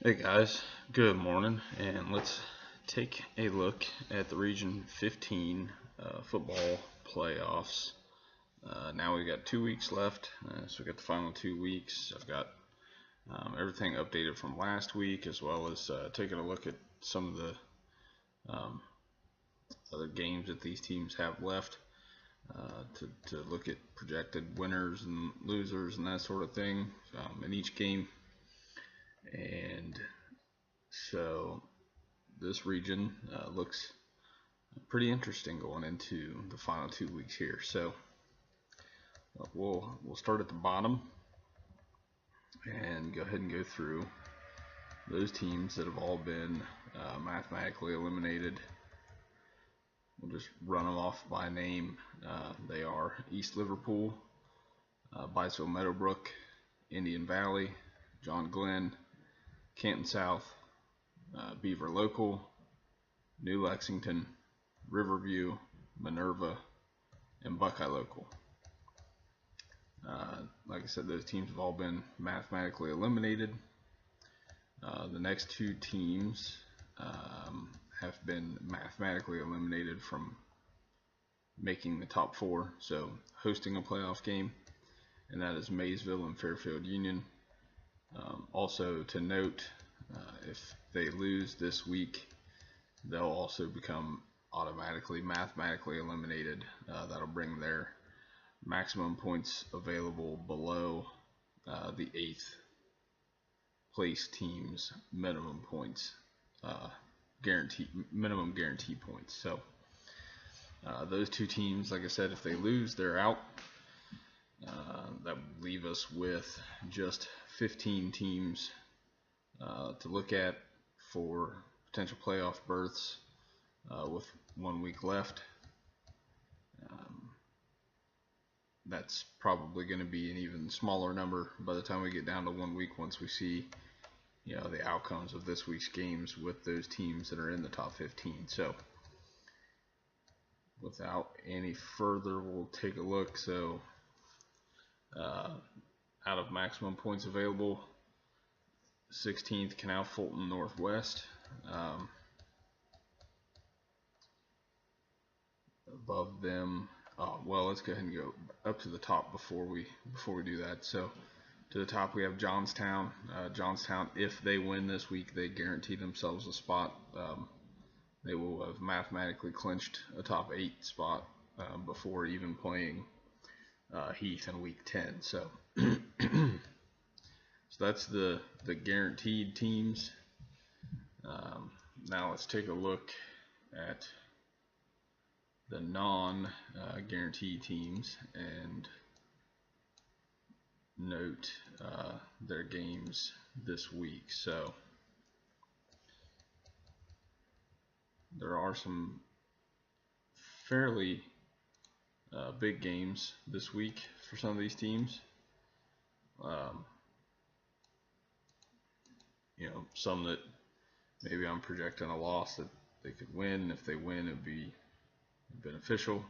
Hey guys, good morning, and let's take a look at the Region 15 football playoffs. Now we got 2 weeks left, so we got the final 2 weeks. I've got everything updated from last week, as well as taking a look at some of the um, other games that these teams have left to look at projected winners and losers and that sort of thing in each game. And so this region looks pretty interesting going into the final 2 weeks here. So we'll start at the bottom and go ahead and go through those teams that have all been mathematically eliminated. We'll just run them off by name. They are East Liverpool, Byesville Meadowbrook, Indian Valley, John Glenn, Canton South, Beaver Local, New Lexington, Riverview, Minerva, and Buckeye Local. Like I said, those teams have all been mathematically eliminated. The next two teams have been mathematically eliminated from making the top four, so hosting a playoff game, and that is Maysville and Fairfield Union. Also to note, if they lose this week, they'll also become automatically mathematically eliminated. That'll bring their maximum points available below the 8th place team's minimum points, minimum guarantee points. So those two teams, like I said, if they lose, they're out. That would leave us with just 15 teams to look at for potential playoff berths with 1 week left. That's probably going to be an even smaller number by the time we get down to 1 week, once we see the outcomes of this week's games with those teams that are in the top 15. So without any further, we'll take a look. So out of maximum points available, 16th Canal Fulton Northwest. Above them, well, let's go ahead and go up to the top before we do that. So to the top we have Johnstown. Johnstown, if they win this week, they guarantee themselves a spot. They will have mathematically clinched a top 8 spot before even playing Heath in week 10. So so that's the guaranteed teams. Now let's take a look at the non-guaranteed teams and note their games this week. So there are some fairly big games this week for some of these teams. Some that maybe I'm projecting a loss that they could win. If they win, it would be beneficial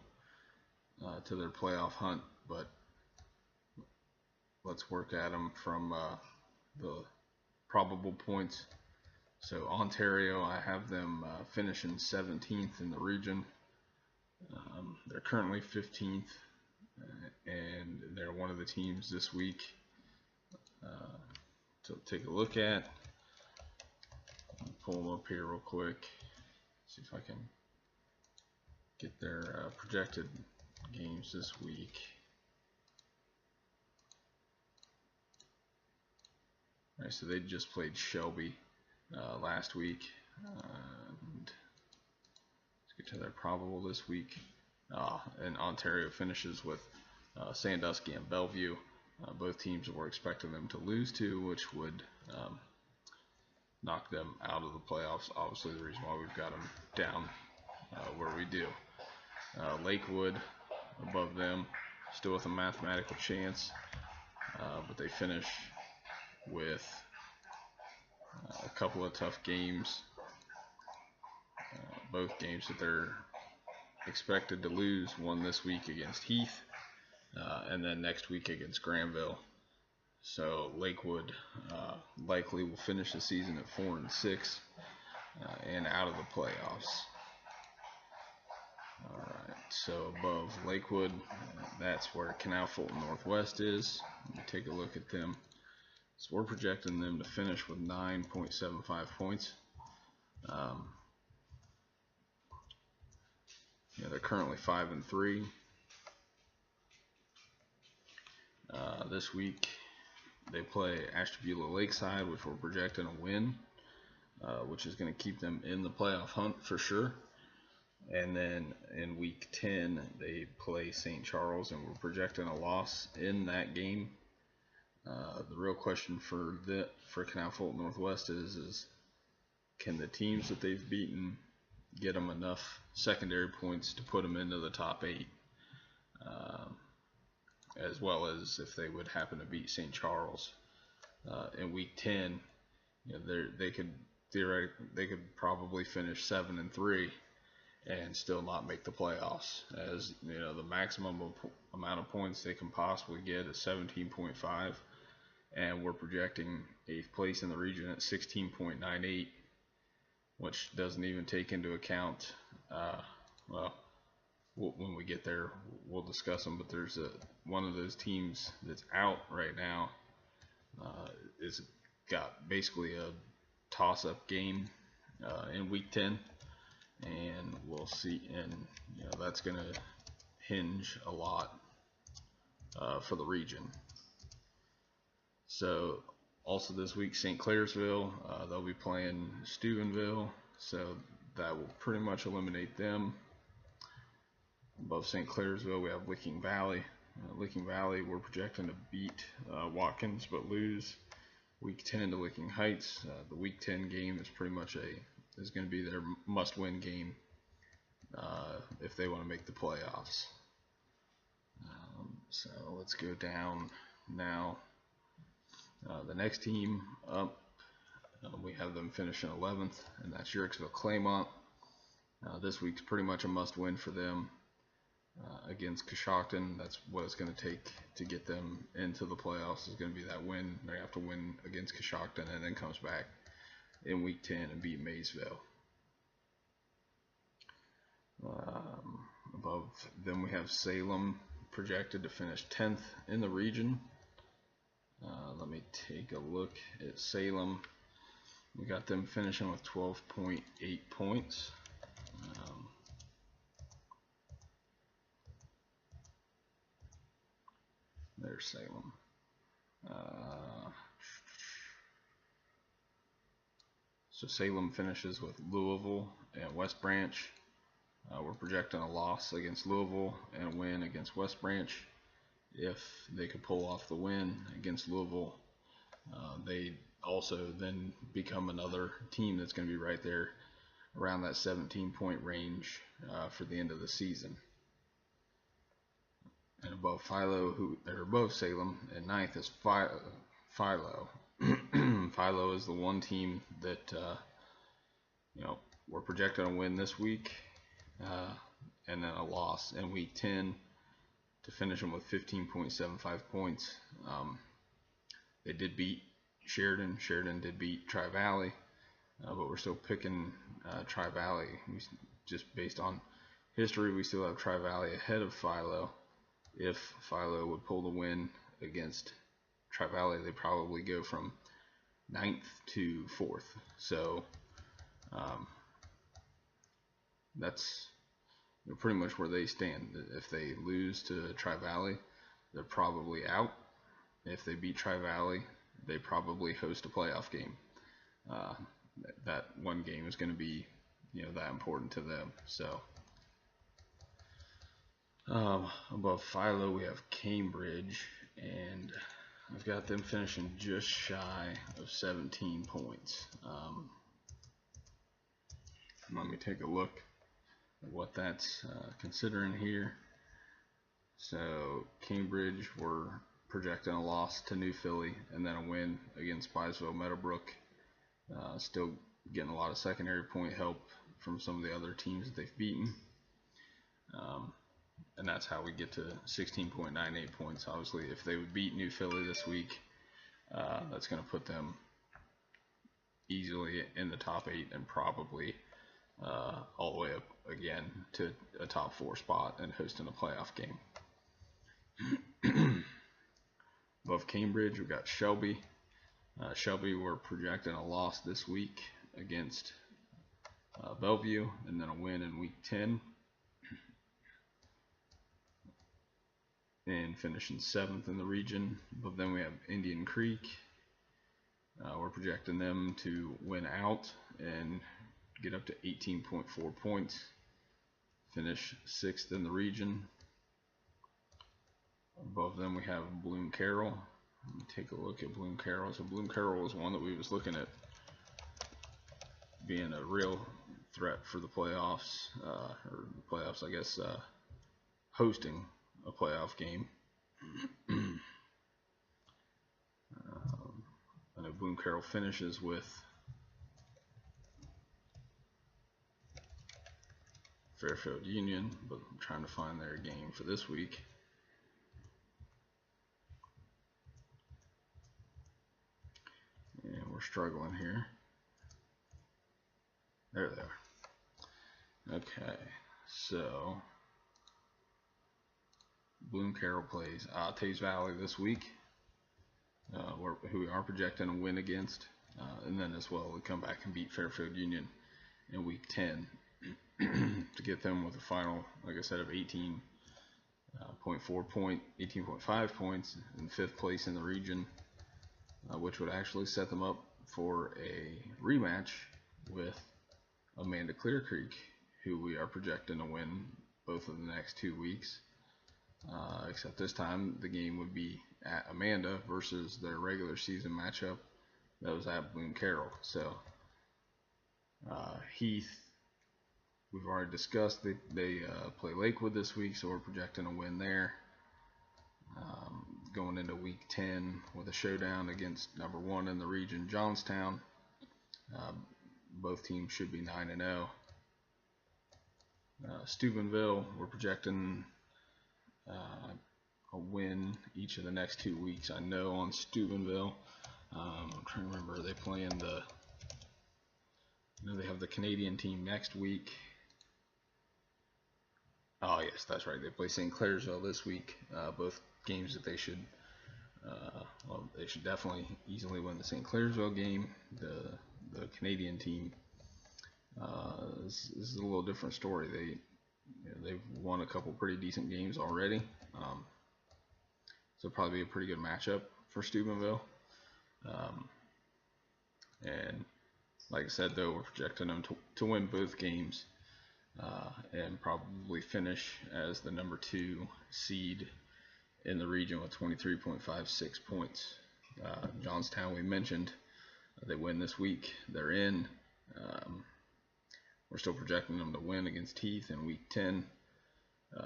to their playoff hunt. But let's work at them from the probable points. So Ontario, I have them finishing 17th in the region. They're currently 15th, and they're one of the teams this week to take a look at. I'll pull them up here real quick, see if I can get their projected games this week. Alright, so they just played Shelby last week. And let's get to their probable this week. And Ontario finishes with Sandusky and Bellevue. Both teams were expecting them to lose to, which would knock them out of the playoffs. Obviously, the reason why we've got them down where we do. Lakewood above them, still with a mathematical chance, but they finish with a couple of tough games. Both games that they're expected to lose, one this week against Heath, and then next week against Granville. So Lakewood likely will finish the season at 4-6 and out of the playoffs. Alright, so above Lakewood, that's where Canal Fulton Northwest is. Take a look at them. So we're projecting them to finish with 9.75 points. They're currently 5-3. This week they play Ashtabula Lakeside, which we're projecting a win, which is going to keep them in the playoff hunt for sure. And then in week 10 they play St. Charles, and we're projecting a loss in that game. The real question for Canal Fulton Northwest is can the teams that they've beaten get them enough secondary points to put them into the top 8, as well as if they would happen to beat St. Charles in week 10. They could probably finish 7-3 and still not make the playoffs, as the maximum amount of points they can possibly get is 17.5, and we're projecting 8th place in the region at 16.98, which doesn't even take into account, when we get there we'll discuss them, but there's one of those teams that's out right now is got basically a toss-up game in week 10, and we'll see, and that's going to hinge a lot for the region. So also this week, St. Clairsville, they'll be playing Steubenville, so that will pretty much eliminate them. Above St. Clairsville we have Licking Valley. Licking Valley we're projecting to beat Watkins but lose week 10 to Licking Heights. The week 10 game is pretty much is going to be their must-win game if they want to make the playoffs. So let's go down now. The next team up, we have them finishing 11th, and that's Yurksville Claymont. This week's pretty much a must-win for them against Coshocton. That's what it's going to take to get them into the playoffs, is going to be that win. They have to win against Coshocton and then comes back in week 10 and beat Maysville. Above them we have Salem, projected to finish 10th in the region. Let me take a look at Salem. We got them finishing with 12.8 points. There's Salem. So Salem finishes with Louisville and West Branch. We're projecting a loss against Louisville and a win against West Branch. If they could pull off the win against Louisville, they also then become another team that's going to be right there around that 17-point range for the end of the season. And above Philo, they're above Salem, and 9th is Philo. Philo is the one team that we're projecting a win this week, and then a loss in week 10 to finish them with 15.75 points. They did beat Sheridan. Sheridan did beat Tri-Valley, but we're still picking Tri-Valley. Just based on history, we still have Tri-Valley ahead of Philo. If Philo would pull the win against Tri-Valley, they probably go from 9th to 4th. So that's pretty much where they stand. If they lose to Tri-Valley, they're probably out. If they beat Tri-Valley, they probably host a playoff game. That one game is going to be that important to them. So above Philo we have Cambridge, and I've got them finishing just shy of 17 points. Let me take a look at what that's considering here. So Cambridge, we're projecting a loss to New Philly and then a win against Byesville Meadowbrook. Still getting a lot of secondary point help from some of the other teams that they've beaten. And that's how we get to 16.98 points. Obviously, if they would beat New Philly this week, that's going to put them easily in the top 8 and probably all the way up again to a top 4 spot and hosting a playoff game. Above Cambridge, we've got Shelby. Shelby, we're projecting a loss this week against Bellevue, and then a win in week 10. And finishing 7th in the region. Above them we have Indian Creek. We're projecting them to win out and get up to 18.4 points. Finish 6th in the region. Above them we have Bloom Carroll. Let me take a look at Bloom Carroll. So Bloom Carroll was one that we was looking at being a real threat for the playoffs, I guess, hosting a playoff game. I know Bloom Carroll finishes with Fairfield Union, but I'm trying to find their game for this week. And we're struggling here. There they are. Okay, so Bloom Carroll plays Tays Valley this week, who we are projecting a win against, and then as well we come back and beat Fairfield Union in week 10 to get them with a final, like I said, of 18.5 points in 5th place in the region, which would actually set them up for a rematch with Amanda Clear Creek, who we are projecting to win both of the next 2 weeks. Except this time the game would be at Amanda versus their regular season matchup that was at Bloom Carroll. So Heath, we've already discussed, they play Lakewood this week, so we're projecting a win there. Going into week 10 with a showdown against number 1 in the region, Johnstown. Both teams should be 9-0. Steubenville, we're projecting a win each of the next 2 weeks. I know on Steubenville, I'm trying to remember, are they playing they have the Canadian team next week. Oh yes, that's right, they play St. Clairsville this week. Both games that they should definitely easily win the St. Clairsville game. The Canadian team this is a little different story. They've won a couple pretty decent games already, so probably a pretty good matchup for Steubenville. And like I said, though, we're projecting them to win both games and probably finish as the number 2 seed in the region with 23.56 points. Johnstown, we mentioned, they win this week, they're in. We're still projecting them to win against Heath in week 10,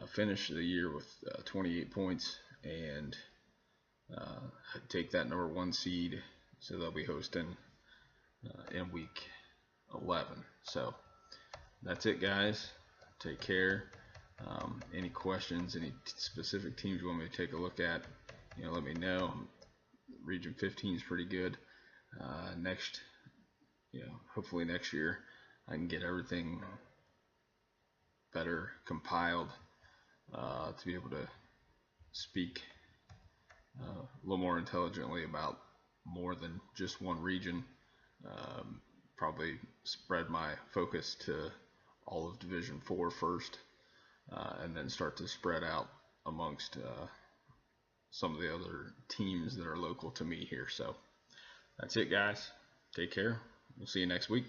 finish the year with 28 points, and take that number 1 seed, so they'll be hosting in week 11. So that's it, guys. Take care. Any questions, any specific teams you want me to take a look at, let me know. Region 15 is pretty good. Hopefully next year I can get everything better compiled to be able to speak a little more intelligently about more than just one region. Probably spread my focus to all of Division 4 first, and then start to spread out amongst some of the other teams that are local to me here. So that's it, guys. Take care. We'll see you next week.